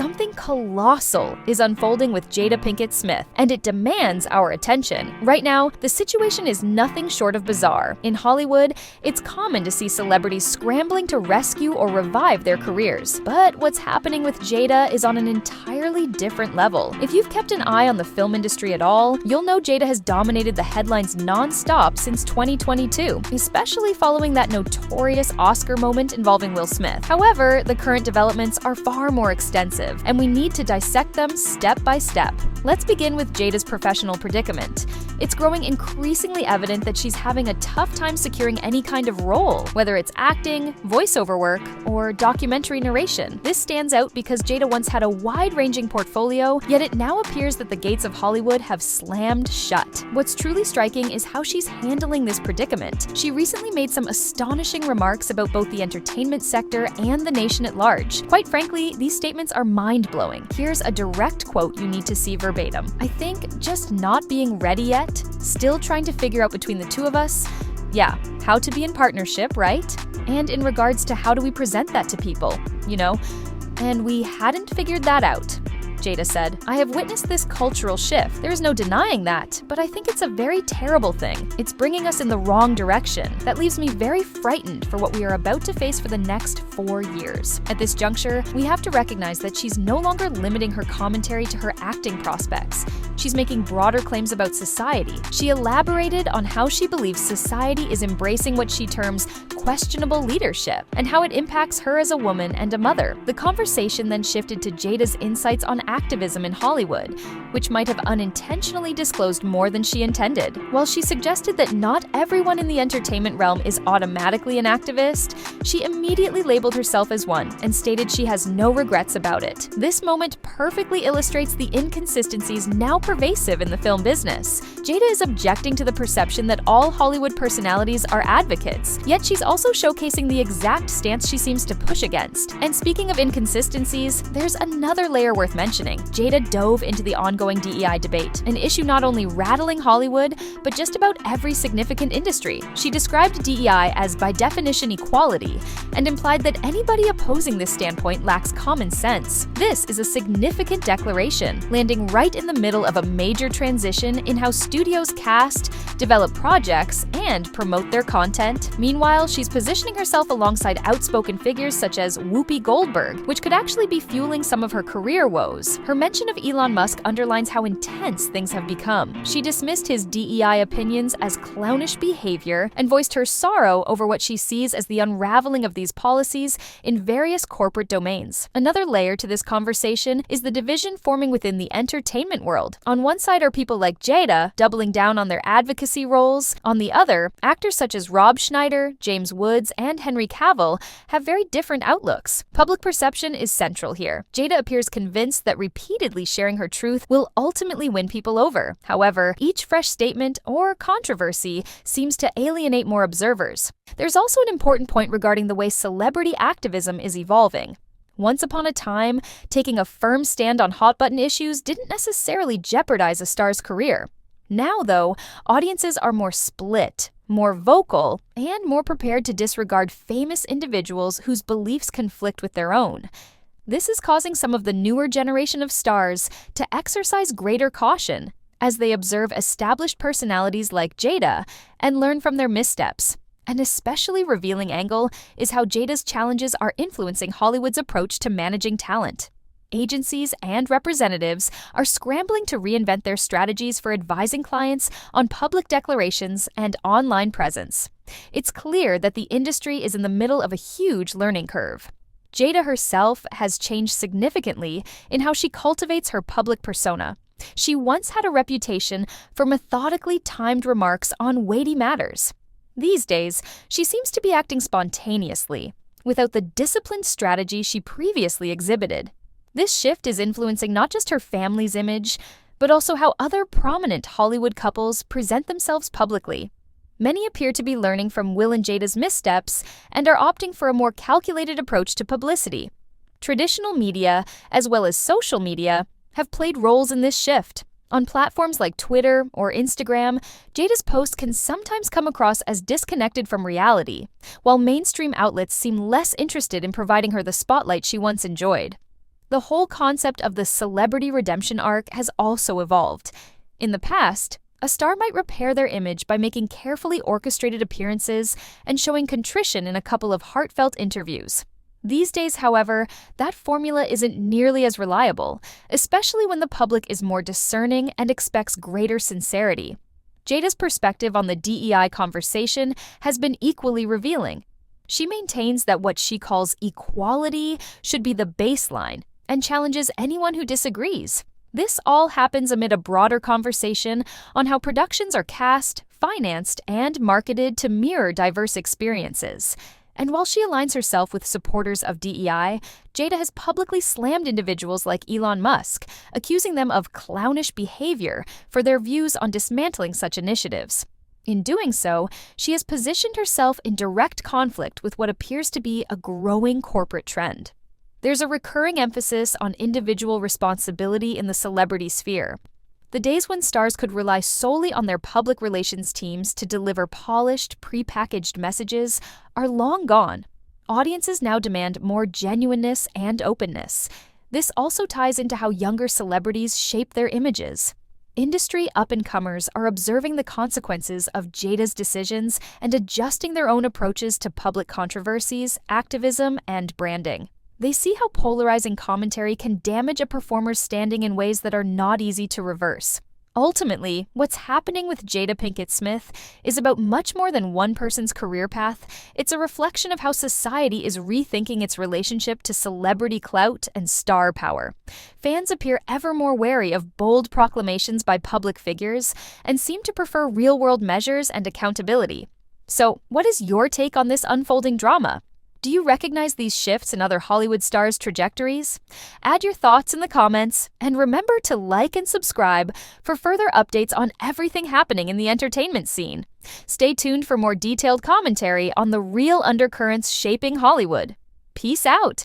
something colossal is unfolding with Jada Pinkett Smith, and it demands our attention. Right now, the situation is nothing short of bizarre. In Hollywood, it's common to see celebrities scrambling to rescue or revive their careers. But what's happening with Jada is on an entirely different level. If you've kept an eye on the film industry at all, you'll know Jada has dominated the headlines nonstop since 2022, especially following that notorious Oscar moment involving Will Smith. However, the current developments are far more extensive, and we need to dissect them step by step. Let's begin with Jada's professional predicament. It's growing increasingly evident that she's having a tough time securing any kind of role, whether it's acting, voiceover work, or documentary narration. This stands out because Jada once had a wide-ranging portfolio, yet it now appears that the gates of Hollywood have slammed shut. What's truly striking is how she's handling this predicament. She recently made some astonishing remarks about both the entertainment sector and the nation at large. Quite frankly, these statements are mind-blowing. Here's a direct quote you need to see verbatim. "I think just not being ready yet, still trying to figure out between the two of us, yeah, how to be in partnership, right? And in regards to how do we present that to people, you know? And we hadn't figured that out." Jada said, "I have witnessed this cultural shift. There is no denying that, but I think it's a very terrible thing. It's bringing us in the wrong direction. That leaves me very frightened for what we are about to face for the next 4 years." At this juncture, we have to recognize that she's no longer limiting her commentary to her acting prospects. She's making broader claims about society. She elaborated on how she believes society is embracing what she terms questionable leadership and how it impacts her as a woman and a mother. The conversation then shifted to Jada's insights on activism in Hollywood, which might have unintentionally disclosed more than she intended. While she suggested that not everyone in the entertainment realm is automatically an activist, she immediately labeled herself as one and stated she has no regrets about it. This moment perfectly illustrates the inconsistencies now pervasive in the film business. Jada is objecting to the perception that all Hollywood personalities are advocates, yet she's also showcasing the exact stance she seems to push against. And speaking of inconsistencies, there's another layer worth mentioning. Jada dove into the ongoing DEI debate, an issue not only rattling Hollywood, but just about every significant industry. She described DEI as by definition equality, and implied that anybody opposing this standpoint lacks common sense. This is a significant declaration, landing right in the middle of a major transition in how studios cast, develop projects, and promote their content. Meanwhile, she's positioning herself alongside outspoken figures such as Whoopi Goldberg, which could actually be fueling some of her career woes. Her mention of Elon Musk underlines how intense things have become. She dismissed his DEI opinions as clownish behavior and voiced her sorrow over what she sees as the unraveling of these policies in various corporate domains. Another layer to this conversation is the division forming within the entertainment world. On one side are people like Jada, doubling down on their advocacy roles. On the other, actors such as Rob Schneider, James Woods, and Henry Cavill have very different outlooks. Public perception is central here. Jada appears convinced that repeatedly sharing her truth will ultimately win people over. However, each fresh statement or controversy seems to alienate more observers. There's also an important point regarding the way celebrity activism is evolving. Once upon a time, taking a firm stand on hot-button issues didn't necessarily jeopardize a star's career. Now, though, audiences are more split, more vocal, and more prepared to disregard famous individuals whose beliefs conflict with their own. This is causing some of the newer generation of stars to exercise greater caution as they observe established personalities like Jada and learn from their missteps. An especially revealing angle is how Jada's challenges are influencing Hollywood's approach to managing talent. Agencies and representatives are scrambling to reinvent their strategies for advising clients on public declarations and online presence. It's clear that the industry is in the middle of a huge learning curve. Jada herself has changed significantly in how she cultivates her public persona. She once had a reputation for methodically timed remarks on weighty matters. These days, she seems to be acting spontaneously, without the disciplined strategy she previously exhibited. This shift is influencing not just her family's image, but also how other prominent Hollywood couples present themselves publicly. Many appear to be learning from Will and Jada's missteps and are opting for a more calculated approach to publicity. Traditional media, as well as social media, have played roles in this shift. On platforms like Twitter or Instagram, Jada's posts can sometimes come across as disconnected from reality, while mainstream outlets seem less interested in providing her the spotlight she once enjoyed. The whole concept of the celebrity redemption arc has also evolved. In the past, a star might repair their image by making carefully orchestrated appearances and showing contrition in a couple of heartfelt interviews. These days, however, that formula isn't nearly as reliable, especially when the public is more discerning and expects greater sincerity. Jada's perspective on the DEI conversation has been equally revealing. She maintains that what she calls equality should be the baseline and challenges anyone who disagrees. This all happens amid a broader conversation on how productions are cast, financed, and marketed to mirror diverse experiences. And while she aligns herself with supporters of DEI, Jada has publicly slammed individuals like Elon Musk, accusing them of clownish behavior for their views on dismantling such initiatives. In doing so, she has positioned herself in direct conflict with what appears to be a growing corporate trend. There's a recurring emphasis on individual responsibility in the celebrity sphere. The days when stars could rely solely on their public relations teams to deliver polished, prepackaged messages are long gone. Audiences now demand more genuineness and openness. This also ties into how younger celebrities shape their images. Industry up-and-comers are observing the consequences of Jada's decisions and adjusting their own approaches to public controversies, activism, and branding. They see how polarizing commentary can damage a performer's standing in ways that are not easy to reverse. Ultimately, what's happening with Jada Pinkett Smith is about much more than one person's career path. It's a reflection of how society is rethinking its relationship to celebrity clout and star power. Fans appear ever more wary of bold proclamations by public figures and seem to prefer real-world measures and accountability. So, what is your take on this unfolding drama? Do you recognize these shifts in other Hollywood stars' trajectories? Add your thoughts in the comments, and remember to like and subscribe for further updates on everything happening in the entertainment scene. Stay tuned for more detailed commentary on the real undercurrents shaping Hollywood. Peace out!